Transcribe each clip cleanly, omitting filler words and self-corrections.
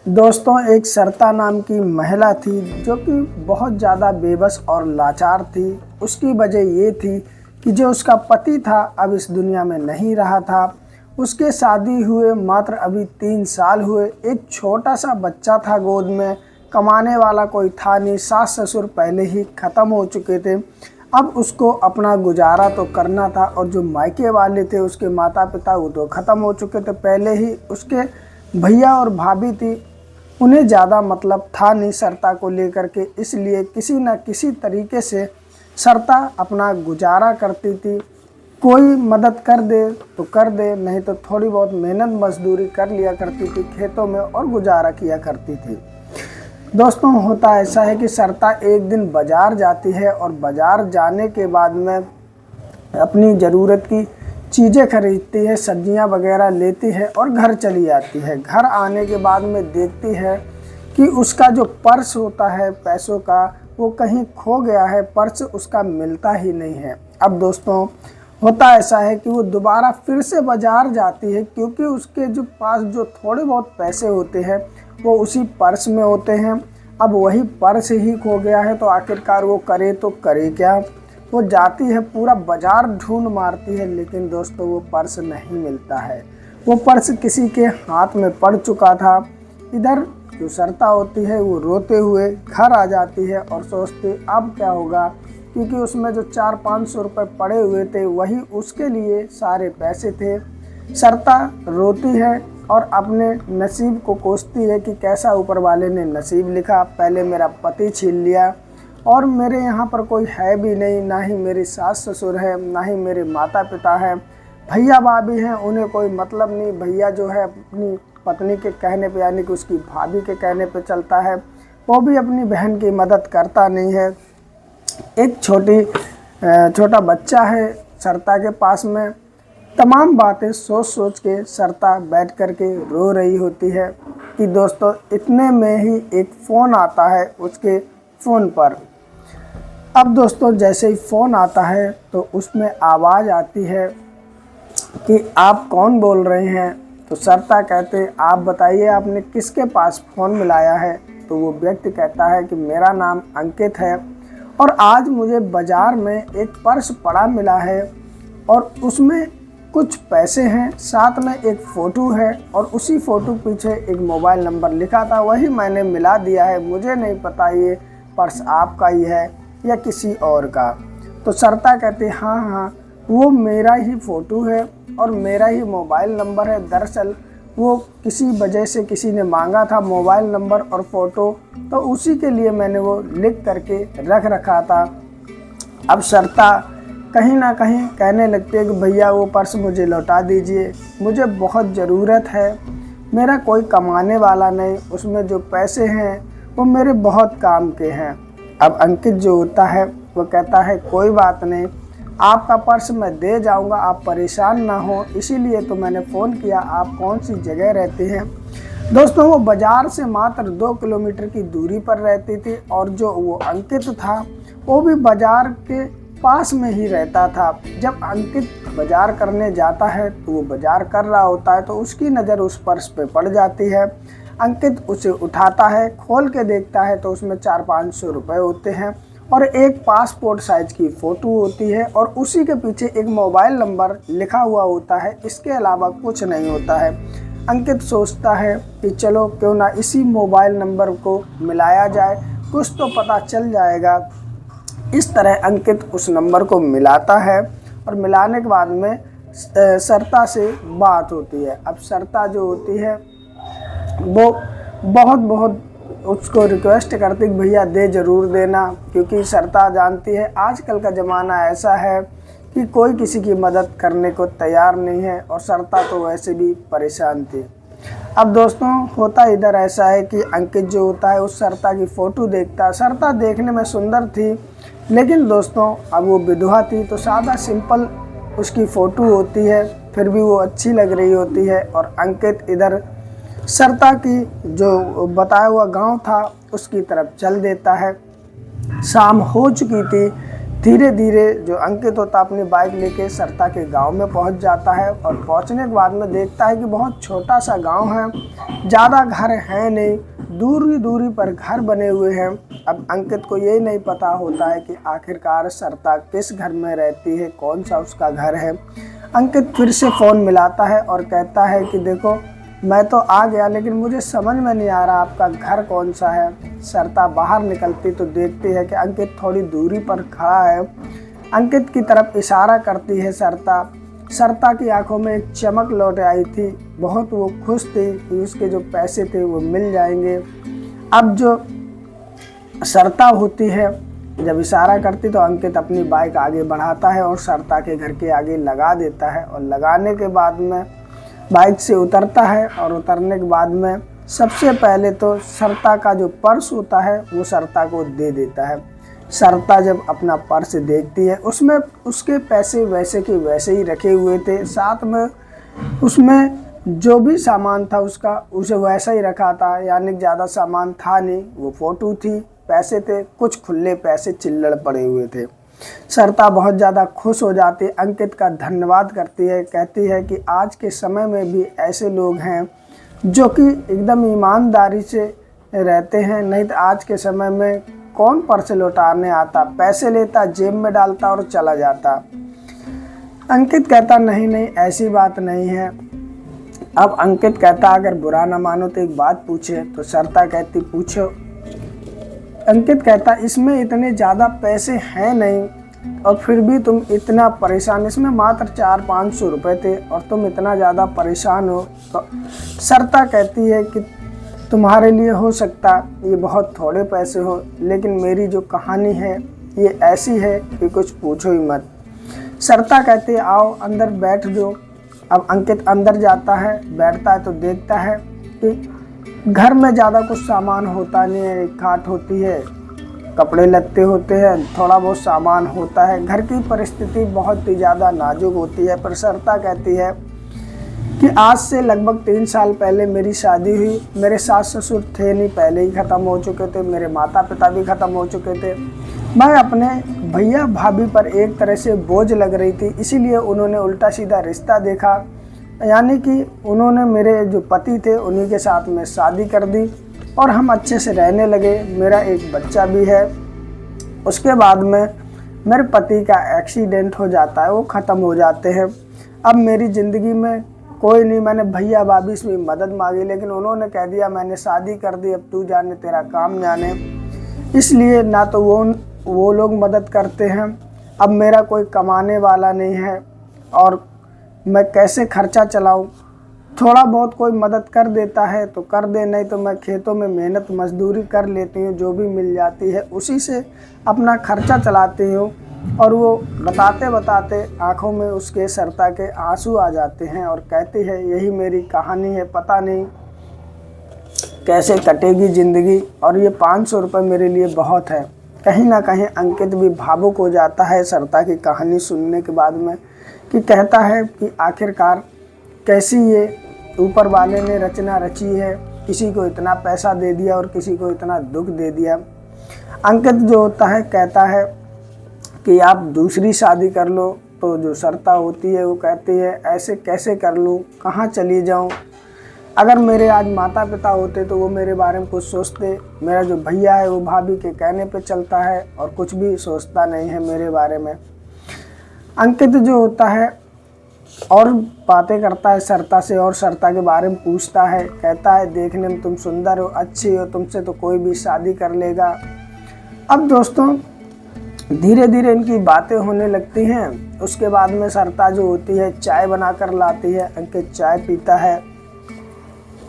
दोस्तों, एक सरता नाम की महिला थी जो कि बहुत ज़्यादा बेबस और लाचार थी। उसकी वजह ये थी कि जो उसका पति था अब इस दुनिया में नहीं रहा था। उसके शादी हुए मात्र अभी 3 साल हुए। एक छोटा सा बच्चा था गोद में। कमाने वाला कोई था नहीं, सास ससुर पहले ही ख़त्म हो चुके थे। अब उसको अपना गुजारा तो करना था और जो मायके वाले थे उसके माता पिता वो तो ख़त्म हो चुके थे पहले ही। उसके भैया और भाभी थी, उन्हें ज़्यादा मतलब था नहीं सरता को लेकर के, इसलिए किसी न किसी तरीके से सरता अपना गुजारा करती थी। कोई मदद कर दे तो कर दे, नहीं तो थोड़ी बहुत मेहनत मजदूरी कर लिया करती थी खेतों में और गुजारा किया करती थी। दोस्तों, होता ऐसा है कि सरता एक दिन बाज़ार जाती है और बाज़ार जाने के बाद में अपनी ज़रूरत की चीज़ें खरीदती है, सब्जियां वगैरह लेती है और घर चली आती है। घर आने के बाद में देखती है कि उसका जो पर्स होता है पैसों का वो कहीं खो गया है, पर्स उसका मिलता ही नहीं है। अब दोस्तों, होता ऐसा है कि वो दोबारा फिर से बाज़ार जाती है क्योंकि उसके जो पास जो थोड़े बहुत पैसे होते हैं वो उसी पर्स में होते हैं। अब वही पर्स ही खो गया है तो आखिरकार वो करे तो करे क्या। वो जाती है, पूरा बाजार ढूंढ मारती है, लेकिन दोस्तों वो पर्स नहीं मिलता है। वो पर्स किसी के हाथ में पड़ चुका था। इधर जो सरता होती है वो रोते हुए घर आ जाती है और सोचती अब क्या होगा, क्योंकि उसमें जो 400-500 रुपये पड़े हुए थे वही उसके लिए सारे पैसे थे। सरता रोती है और अपने नसीब को कोसती है कि कैसा ऊपर वाले ने नसीब लिखा, पहले मेरा पति छीन लिया और मेरे यहाँ पर कोई है भी नहीं, ना ही मेरी सास ससुर है, ना ही मेरे माता पिता हैं। भैया भाभी हैं, उन्हें कोई मतलब नहीं। भैया जो है अपनी पत्नी के कहने पे यानी कि उसकी भाभी के कहने पे चलता है, वो भी अपनी बहन की मदद करता नहीं है। एक छोटा बच्चा है सरता के पास में। तमाम बातें सोच सोच के सरता बैठ कर के रो रही होती है कि दोस्तों इतने में ही एक फ़ोन आता है उसके फ़ोन पर। अब दोस्तों जैसे ही फ़ोन आता है तो उसमें आवाज़ आती है कि आप कौन बोल रहे हैं। तो सरता कहते आप बताइए आपने किसके पास फ़ोन मिलाया है। तो वो व्यक्ति कहता है कि मेरा नाम अंकित है और आज मुझे बाज़ार में एक पर्स पड़ा मिला है और उसमें कुछ पैसे हैं, साथ में एक फ़ोटो है और उसी फ़ोटो पीछे एक मोबाइल नंबर लिखा था, वही मैंने मिला दिया है। मुझे नहीं पता ये पर्स आपका ही है या किसी और का। तो सरता कहती हाँ, वो मेरा ही फ़ोटो है और मेरा ही मोबाइल नंबर है। दरअसल वो किसी वजह से किसी ने मांगा था मोबाइल नंबर और फ़ोटो, तो उसी के लिए मैंने वो लिख करके रख रखा था। अब सरता कहीं ना कहीं कहने लगती है कि भैया वो पर्स मुझे लौटा दीजिए, मुझे बहुत ज़रूरत है, मेरा कोई कमाने वाला नहीं, उसमें जो पैसे हैं वो मेरे बहुत काम के हैं। अब अंकित जो होता है वो कहता है कोई बात नहीं, आपका पर्स मैं दे जाऊंगा, आप परेशान ना हो, इसीलिए तो मैंने फ़ोन किया। आप कौन सी जगह रहती हैं। दोस्तों, वो बाज़ार से मात्र 2 किलोमीटर की दूरी पर रहती थी और जो वो अंकित था वो भी बाज़ार के पास में ही रहता था। जब अंकित बाज़ार करने जाता है तो वो बाज़ार कर रहा होता है तो उसकी नज़र उस पर्स पे पड़ जाती है। अंकित उसे उठाता है, खोल के देखता है तो उसमें 400-500 रुपये होते हैं और एक पासपोर्ट साइज़ की फ़ोटो होती है और उसी के पीछे एक मोबाइल नंबर लिखा हुआ होता है। इसके अलावा कुछ नहीं होता है। अंकित सोचता है कि चलो क्यों ना इसी मोबाइल नंबर को मिलाया जाए, कुछ तो पता चल जाएगा। इस तरह अंकित उस नंबर को मिलाता है और मिलाने के बाद में सरता से बात होती है। अब सरता जो होती है वो बहुत उसको रिक्वेस्ट करती कि भैया दे ज़रूर देना, क्योंकि सरता जानती है आजकल का ज़माना ऐसा है कि कोई किसी की मदद करने को तैयार नहीं है और सरता तो वैसे भी परेशान थी। अब दोस्तों, होता इधर ऐसा है कि अंकित जो होता है उस सरता की फ़ोटो देखता है। सरता देखने में सुंदर थी, लेकिन दोस्तों अब वो विधवा थी तो सादा सिंपल उसकी फ़ोटो होती है, फिर भी वो अच्छी लग रही होती है। और अंकित इधर सरता की जो बताया हुआ गांव था उसकी तरफ चल देता है। शाम हो चुकी थी, धीरे धीरे जो अंकित होता अपनी बाइक लेके सरता के गांव में पहुंच जाता है और पहुंचने के बाद में देखता है कि बहुत छोटा सा गांव है, ज़्यादा घर हैं नहीं, दूरी दूरी पर घर बने हुए हैं। अब अंकित को ये नहीं पता होता है कि आखिरकार सरता किस घर में रहती है, कौन सा उसका घर है। अंकित फिर से फ़ोन मिलाता है और कहता है कि देखो मैं तो आ गया, लेकिन मुझे समझ में नहीं आ रहा आपका घर कौन सा है। सरता बाहर निकलती तो देखती है कि अंकित थोड़ी दूरी पर खड़ा है। अंकित की तरफ इशारा करती है सरता। सरता की आंखों में एक चमक लौट आई थी, बहुत वो खुश थी कि उसके जो पैसे थे वो मिल जाएंगे। अब जो सरता होती है जब इशारा करती तो अंकित अपनी बाइक आगे बढ़ाता है और सरता के घर के आगे लगा देता है और लगाने के बाद में बाइक से उतरता है और उतरने के बाद में सबसे पहले तो सरता का जो पर्स होता है वो सरता को दे देता है। सरता जब अपना पर्स देखती है उसमें उसके पैसे वैसे के वैसे ही रखे हुए थे, साथ में उसमें जो भी सामान था उसका उसे वैसा ही रखा था, यानी ज़्यादा सामान था नहीं। वो फ़ोटो थी, पैसे थे, कुछ खुले पैसे चिल्लड़ पड़े हुए थे। सरता बहुत ज़्यादा खुश हो जाती है, अंकित का धन्यवाद करती है, कहती है कि आज के समय में भी ऐसे लोग हैं जो कि एकदम ईमानदारी से रहते हैं, नहीं तो आज के समय में कौन पर्स लौटाने आता, पैसे लेता जेब में डालता और चला जाता। अंकित कहता नहीं नहीं ऐसी बात नहीं है। अब अंकित कहता अगर बुरा ना मानो तो एक बात पूछे, तो सरता कहती पूछो। अंकित कहता इसमें इतने ज़्यादा पैसे हैं नहीं और फिर भी तुम इतना परेशान, इसमें मात्र 400-500 रुपये थे और तुम इतना ज़्यादा परेशान हो। तो सरता कहती है कि तुम्हारे लिए हो सकता ये बहुत थोड़े पैसे हो, लेकिन मेरी जो कहानी है ये ऐसी है कि कुछ पूछो ही मत। सरता कहती है आओ अंदर बैठ जाओ। अब अंकित अंदर जाता है, बैठता है तो देखता है कि घर में ज़्यादा कुछ सामान होता नहीं है। एक खाट होती है, कपड़े लत्ते होते हैं, थोड़ा बहुत सामान होता है। घर की परिस्थिति बहुत ही ज़्यादा नाजुक होती है। पर सरता कहती है कि आज से लगभग 3 साल पहले मेरी शादी हुई। मेरे सास ससुर थे नहीं, पहले ही ख़त्म हो चुके थे, मेरे माता पिता भी ख़त्म हो चुके थे। मैं अपने भैया भाभी पर एक तरह से बोझ लग रही थी, इसीलिए उन्होंने उल्टा सीधा रिश्ता देखा, यानी कि उन्होंने मेरे जो पति थे उन्हीं के साथ में शादी कर दी और हम अच्छे से रहने लगे। मेरा एक बच्चा भी है। उसके बाद में मेरे पति का एक्सीडेंट हो जाता है, वो ख़त्म हो जाते हैं। अब मेरी ज़िंदगी में कोई नहीं। मैंने भैया भाभी से मदद मांगी, लेकिन उन्होंने कह दिया मैंने शादी कर दी, अब तू जाने तेरा काम जाने। इसलिए ना तो वो लोग मदद करते हैं, अब मेरा कोई कमाने वाला नहीं है और मैं कैसे खर्चा चलाऊं। थोड़ा बहुत कोई मदद कर देता है तो कर दे, नहीं तो मैं खेतों में मेहनत मजदूरी कर लेती हूँ, जो भी मिल जाती है उसी से अपना खर्चा चलाती हूँ। और वो बताते बताते आँखों में उसके सरता के आंसू आ जाते हैं और कहती है यही मेरी कहानी है, पता नहीं कैसे कटेगी ज़िंदगी और ये 500 रुपये मेरे लिए बहुत है। कहीं ना कहीं अंकित भी भावुक हो जाता है सरता की कहानी सुनने के बाद में, कि कहता है कि आखिरकार कैसी ये ऊपर वाले ने रचना रची है, किसी को इतना पैसा दे दिया और किसी को इतना दुख दे दिया। अंकित जो होता है कहता है कि आप दूसरी शादी कर लो। तो जो सरता होती है वो कहती है ऐसे कैसे कर लूँ, कहाँ चली जाऊँ। अगर मेरे आज माता पिता होते तो वो मेरे बारे में कुछ सोचते। मेरा जो भैया है वो भाभी के कहने पे चलता है और कुछ भी सोचता नहीं है मेरे बारे में। अंकित जो होता है और बातें करता है सरता से और सरता के बारे में पूछता है, कहता है देखने में तुम सुंदर हो, अच्छी हो, तुमसे तो कोई भी शादी कर लेगा। अब दोस्तों धीरे धीरे इनकी बातें होने लगती हैं। उसके बाद में सरता जो होती है चाय बनाकर लाती है, अंकित चाय पीता है।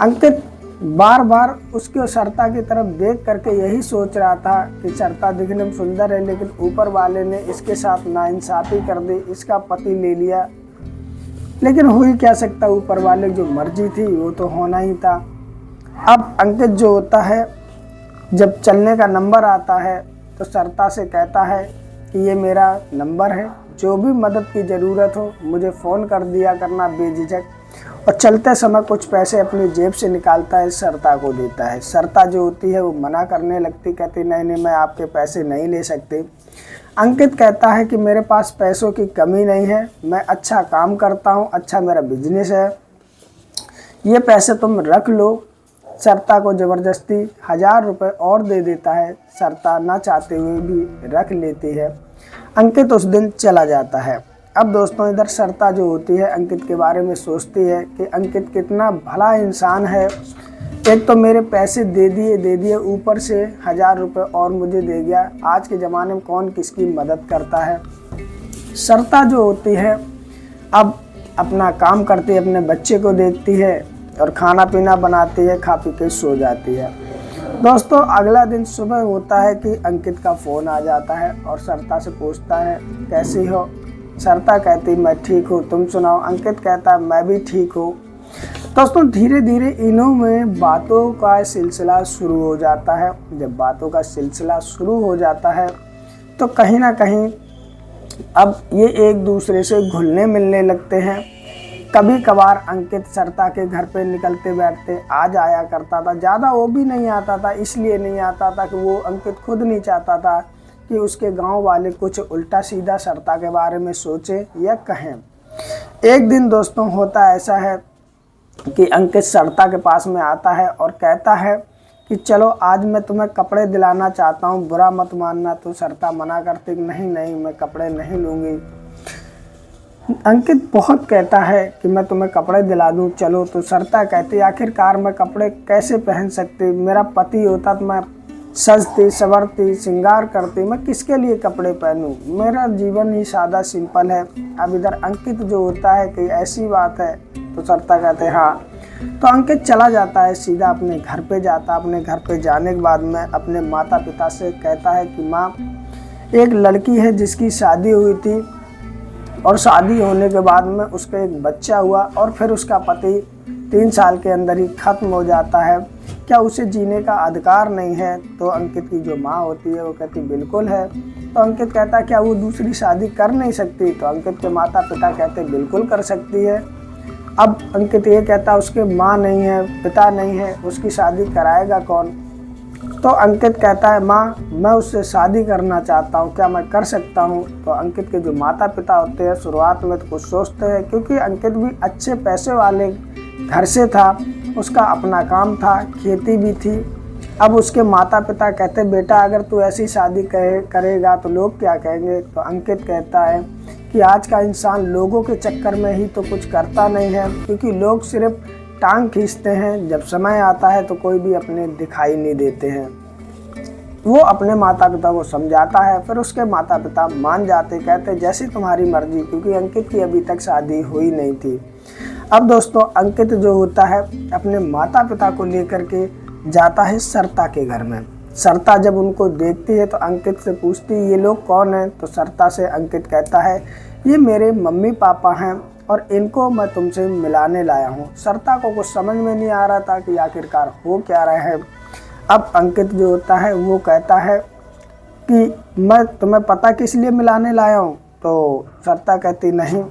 अंकित बार बार उसके सरता की तरफ देख करके यही सोच रहा था कि सरता दिखने में सुंदर है, लेकिन ऊपर वाले ने इसके साथ नाइंसाफ़ी कर दी, इसका पति ले लिया। लेकिन हो ही क्या सकता, ऊपर वाले की जो मर्जी थी वो तो होना ही था। अब अंकित जो होता है जब चलने का नंबर आता है तो सरता से कहता है कि ये मेरा नंबर है, जो भी मदद की ज़रूरत हो मुझे फ़ोन कर दिया करना बेझिझक। और चलते समय कुछ पैसे अपनी जेब से निकालता है, सरता को देता है। सरता जो होती है वो मना करने लगती, कहती नहीं नहीं मैं आपके पैसे नहीं ले सकती। अंकित कहता है कि मेरे पास पैसों की कमी नहीं है, मैं अच्छा काम करता हूँ, अच्छा मेरा बिजनेस है, ये पैसे तुम रख लो। सरता को ज़बरदस्ती 1000 रुपये और दे देता है। सरता ना चाहते हुए भी रख लेती है। अंकित उस दिन चला जाता है। अब दोस्तों इधर सरता जो होती है अंकित के बारे में सोचती है कि अंकित कितना भला इंसान है, एक तो मेरे पैसे दे दिए ऊपर से 1000 रुपये और मुझे दे गया। आज के ज़माने में कौन किसकी मदद करता है। सरता जो होती है अब अपना काम करती है, अपने बच्चे को देखती है और खाना पीना बनाती है, खा पी के सो जाती है। दोस्तों अगला दिन सुबह होता है कि अंकित का फ़ोन आ जाता है और सरता से पूछता है कैसी हो। सरता कहती मैं ठीक हूँ, तुम सुनाओ। अंकित कहता है मैं भी ठीक हूँ। दोस्तों धीरे धीरे इन्हों में बातों का सिलसिला शुरू हो जाता है। जब बातों का सिलसिला शुरू हो जाता है तो कहीं ना कहीं अब ये एक दूसरे से घुलने मिलने लगते हैं। कभी कभार अंकित सरता के घर पे निकलते बैठते आ जाया करता था, ज़्यादा वो भी नहीं आता था। इसलिए नहीं आता था कि वो अंकित खुद नहीं चाहता था कि उसके गांव वाले कुछ उल्टा सीधा सरता के बारे में सोचें या कहें। एक दिन दोस्तों होता ऐसा है कि अंकित सरता के पास में आता है और कहता है कि चलो आज मैं तुम्हें कपड़े दिलाना चाहता हूँ, बुरा मत मानना। तो सरता मना करती नहीं नहीं मैं कपड़े नहीं लूँगी। अंकित बहुत कहता है कि मैं तुम्हें कपड़े दिला दूं चलो। तो सरता कहती आखिरकार मैं कपड़े कैसे पहन सकती, मेरा पति होता तो मैं सजती संवरती श्रृंगार करती, मैं किसके लिए कपड़े पहनूं, मेरा जीवन ही सादा सिंपल है। अब इधर अंकित जो होता है कि ऐसी बात है तो सरता कहते हाँ। तो अंकित चला जाता है, सीधा अपने घर पे जाता। अपने घर पे जाने के बाद में अपने माता पिता से कहता है कि माँ एक लड़की है जिसकी शादी हुई थी और शादी होने के बाद में उसका एक बच्चा हुआ और फिर उसका पति 3 साल के अंदर ही ख़त्म हो जाता है, क्या उसे जीने का अधिकार नहीं है। तो अंकित की जो माँ होती है वो कहती बिल्कुल है। तो अंकित कहता क्या वो दूसरी शादी कर नहीं सकती। तो अंकित के माता पिता कहते बिल्कुल कर सकती है। अब अंकित ये कहता उसके माँ नहीं है पिता नहीं है, उसकी शादी कराएगा कौन। तो अंकित कहता है माँ मैं उससे शादी करना चाहता हूँ, क्या मैं कर सकता हूँ। तो अंकित के जो माता पिता होते हैं शुरुआत में तो कुछ सोचते हैं, क्योंकि अंकित भी अच्छे पैसे वाले घर से था, उसका अपना काम था, खेती भी थी। अब उसके माता पिता कहते बेटा अगर तू ऐसी शादी करेगा तो लोग क्या कहेंगे। तो अंकित कहता है कि आज का इंसान लोगों के चक्कर में ही तो कुछ करता नहीं है, क्योंकि लोग सिर्फ टांग खींचते हैं, जब समय आता है तो कोई भी अपने दिखाई नहीं देते हैं। वो अपने माता पिता को समझाता है, फिर उसके माता पिता मान जाते, कहते जैसी तुम्हारी मर्जी, क्योंकि अंकित की अभी तक शादी हुई नहीं थी। अब दोस्तों अंकित जो होता है अपने माता पिता को लेकर के जाता है सरता के घर में। सरता जब उनको देखती है तो अंकित से पूछती ये लोग कौन हैं। तो सरता से अंकित कहता है ये मेरे मम्मी पापा हैं और इनको मैं तुमसे मिलाने लाया हूँ। सरता को कुछ समझ में नहीं आ रहा था कि आखिरकार हो क्या रहा है। अब अंकित जो होता है वो कहता है कि मैं तुम्हें पता किस लिए मिलाने लाया हूँ। तो सरता कहती नहीं।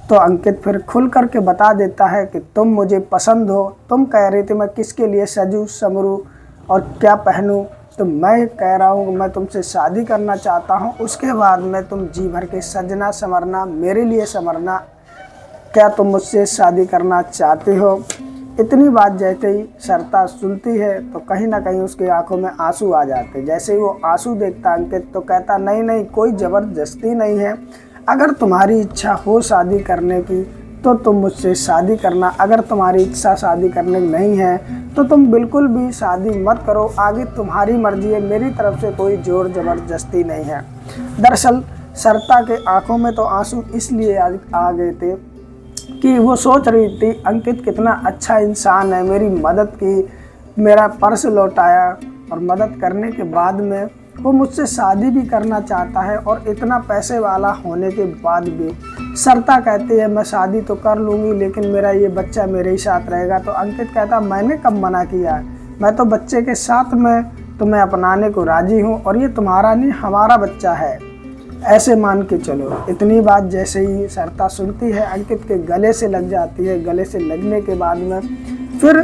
तो अंकित फिर खुल करके बता देता है कि तुम मुझे पसंद हो, तुम कह रही थी मैं किसके लिए सजूं संवरूं और क्या पहनूं, तो मैं कह रहा हूँ मैं तुमसे शादी करना चाहता हूँ, उसके बाद में तुम जी भर के सजना संवरना, मेरे लिए संवरना, क्या तुम मुझसे शादी करना चाहते हो। इतनी बात जैसे ही सरता सुनती है तो कहीं ना कहीं उसकी आंखों में आंसू आ जाते। जैसे ही वो आंसू देखता अंकित तो कहता नहीं नहीं कोई ज़बरदस्ती नहीं है, अगर तुम्हारी इच्छा हो शादी करने की तो तुम मुझसे शादी करना, अगर तुम्हारी इच्छा शादी करने की नहीं है तो तुम बिल्कुल भी शादी मत करो, आगे तुम्हारी मर्जी है, मेरी तरफ से कोई जोर ज़बरदस्ती नहीं है। दरअसल सरता के आंखों में तो आंसू इसलिए आ गए थे कि वो सोच रही थी अंकित कितना अच्छा इंसान है, मेरी मदद की, मेरा पर्स लौटाया और मदद करने के बाद में वो मुझसे शादी भी करना चाहता है और इतना पैसे वाला होने के बाद भी। सरता कहती है मैं शादी तो कर लूँगी लेकिन मेरा ये बच्चा मेरे ही साथ रहेगा। तो अंकित कहता मैंने कब मना किया है, मैं तो बच्चे के साथ में तुम्हें अपनाने को राज़ी हूँ और ये तुम्हारा नहीं हमारा बच्चा है। ऐसे मान के चलो। इतनी बात जैसे ही सरता सुनती है, अंकित के गले से लग जाती है। गले से लगने के बाद में फिर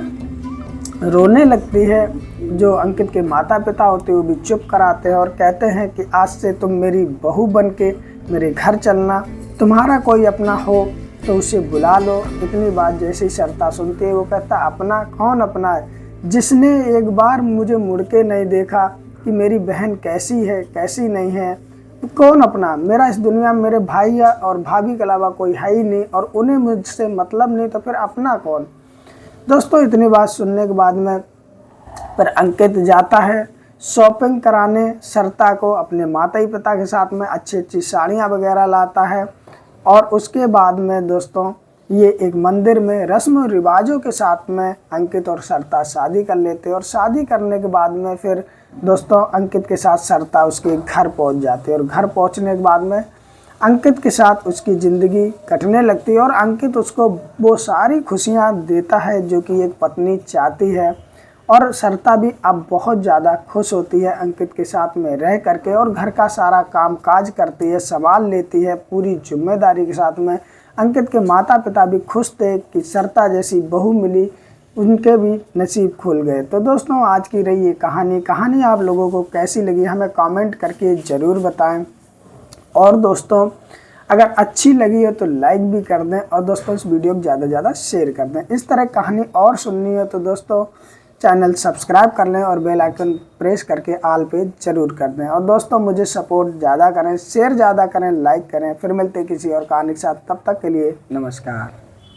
रोने लगती है। जो अंकित के माता पिता होते हैं वो भी चुप कराते हैं और कहते हैं कि आज से तुम मेरी बहू बन के मेरे घर चलना, तुम्हारा कोई अपना हो तो उसे बुला लो। इतनी बात जैसे ही सरता सुनती है वो कहता, अपना कौन अपना है, जिसने एक बार मुझे मुड़ के नहीं देखा कि मेरी बहन कैसी है कैसी नहीं है, कौन अपना। मेरा इस दुनिया में मेरे भाई और भाभी के अलावा कोई है ही नहीं और उन्हें मुझसे मतलब नहीं, तो फिर अपना कौन। दोस्तों इतनी बात सुनने के बाद में फिर अंकित जाता है शॉपिंग कराने सरता को। अपने माता पिता के साथ में अच्छी अच्छी साड़ियाँ वगैरह लाता है और उसके बाद में दोस्तों ये एक मंदिर में रस्म रिवाजों के साथ में अंकित और सरता शादी कर लेते हैं। और शादी करने के बाद में फिर दोस्तों अंकित के साथ सरता उसके घर पहुंच जाती है और घर पहुंचने के बाद में अंकित के साथ उसकी ज़िंदगी कटने लगती है और अंकित उसको वो सारी खुशियां देता है जो कि एक पत्नी चाहती है। और सरता भी अब बहुत ज़्यादा खुश होती है अंकित के साथ में रह करके और घर का सारा काम काज करती है, संभाल लेती है पूरी जिम्मेदारी के साथ में। अंकित के माता पिता भी खुश थे कि सरता जैसी बहू मिली, उनके भी नसीब खुल गए। तो दोस्तों आज की रही ये कहानी आप लोगों को कैसी लगी हमें कमेंट करके ज़रूर बताएं। और दोस्तों अगर अच्छी लगी है तो लाइक भी कर दें और दोस्तों इस वीडियो को ज़्यादा से ज़्यादा शेयर कर दें। इस तरह कहानी और सुननी है तो दोस्तों चैनल सब्सक्राइब कर लें और बेल आइकन प्रेस करके ऑल पे ज़रूर कर दें। और दोस्तों मुझे सपोर्ट ज़्यादा करें, शेयर ज़्यादा करें, लाइक करें। फिर मिलते हैं किसी और कहानी के साथ, तब तक के लिए नमस्कार।